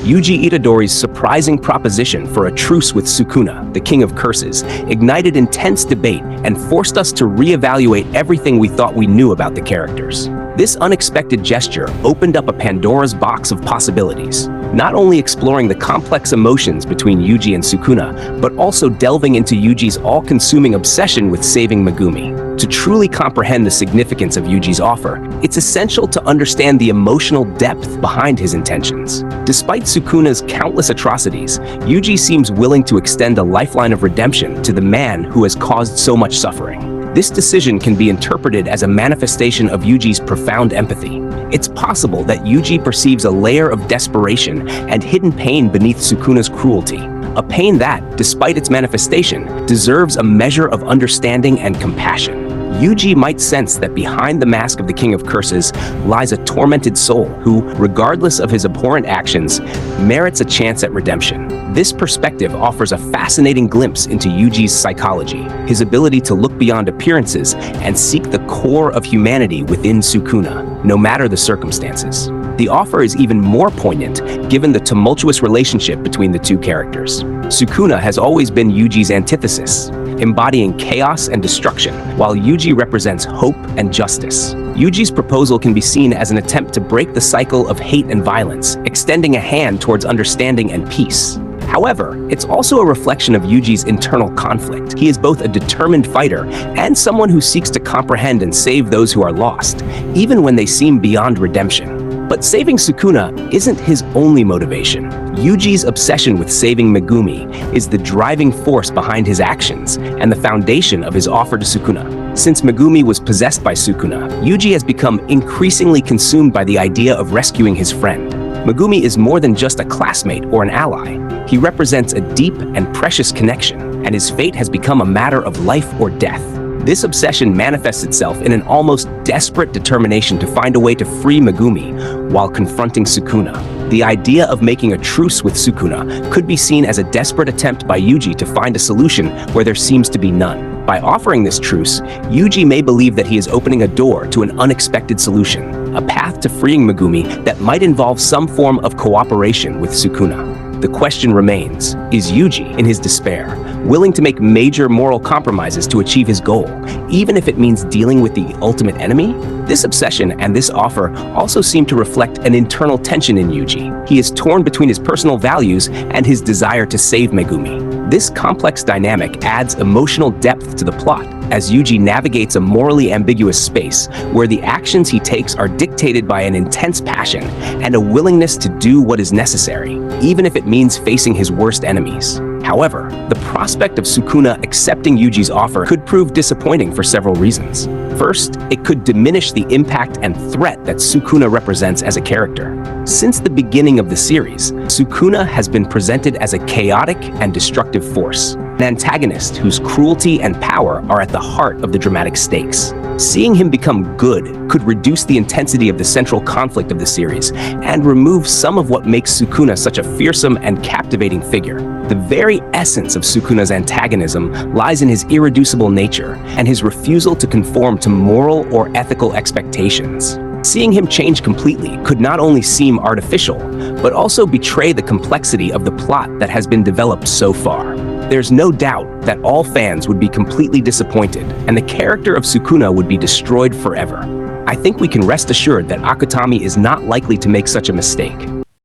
Yuji Itadori's surprising proposition for a truce with Sukuna, the king of curses, ignited intense debate and forced us to reevaluate everything we thought we knew about the characters. This unexpected gesture opened up a Pandora's box of possibilities, not only exploring the complex emotions between Yuji and Sukuna, but also delving into Yuji's all-consuming obsession with saving Megumi. To truly comprehend the significance of Yuji's offer, it's essential to understand the emotional depth behind his intentions. Despite Sukuna's countless atrocities, Yuji seems willing to extend a lifeline of redemption to the man who has caused so much suffering. This decision can be interpreted as a manifestation of Yuji's profound empathy. It's possible that Yuji perceives a layer of desperation and hidden pain beneath Sukuna's cruelty, a pain that, despite its manifestation, deserves a measure of understanding and compassion. Yuji might sense that behind the mask of the King of Curses lies a tormented soul who, regardless of his abhorrent actions, merits a chance at redemption. This perspective offers a fascinating glimpse into Yuji's psychology, his ability to look beyond appearances and seek the core of humanity within Sukuna, no matter the circumstances. The offer is even more poignant given the tumultuous relationship between the two characters. Sukuna has always been Yuji's antithesis, embodying chaos and destruction, while Yuji represents hope and justice. Yuji's proposal can be seen as an attempt to break the cycle of hate and violence, extending a hand towards understanding and peace. However, it's also a reflection of Yuji's internal conflict. He is both a determined fighter and someone who seeks to comprehend and save those who are lost, even when they seem beyond redemption. But saving Sukuna isn't his only motivation. Yuji's obsession with saving Megumi is the driving force behind his actions and the foundation of his offer to Sukuna. Since Megumi was possessed by Sukuna, Yuji has become increasingly consumed by the idea of rescuing his friend. Megumi is more than just a classmate or an ally. He represents a deep and precious connection, and his fate has become a matter of life or death. This obsession manifests itself in an almost desperate determination to find a way to free Megumi while confronting Sukuna. The idea of making a truce with Sukuna could be seen as a desperate attempt by Yuji to find a solution where there seems to be none. By offering this truce, Yuji may believe that he is opening a door to an unexpected solution, a path to freeing Megumi that might involve some form of cooperation with Sukuna. The question remains, is Yuji, in his despair, willing to make major moral compromises to achieve his goal, even if it means dealing with the ultimate enemy? This obsession and this offer also seem to reflect an internal tension in Yuji. He is torn between his personal values and his desire to save Megumi. This complex dynamic adds emotional depth to the plot, as Yuji navigates a morally ambiguous space where the actions he takes are dictated by an intense passion and a willingness to do what is necessary, even if it means facing his worst enemies. However, the prospect of Sukuna accepting Yuji's offer could prove disappointing for several reasons. First, it could diminish the impact and threat that Sukuna represents as a character. Since the beginning of the series, Sukuna has been presented as a chaotic and destructive force, an antagonist whose cruelty and power are at the heart of the dramatic stakes. Seeing him become good could reduce the intensity of the central conflict of the series and remove some of what makes Sukuna such a fearsome and captivating figure. The very essence of Sukuna's antagonism lies in his irreducible nature and his refusal to conform to moral or ethical expectations. Seeing him change completely could not only seem artificial, but also betray the complexity of the plot that has been developed so far. There's no doubt that all fans would be completely disappointed, and the character of Sukuna would be destroyed forever. I think we can rest assured that Akutami is not likely to make such a mistake.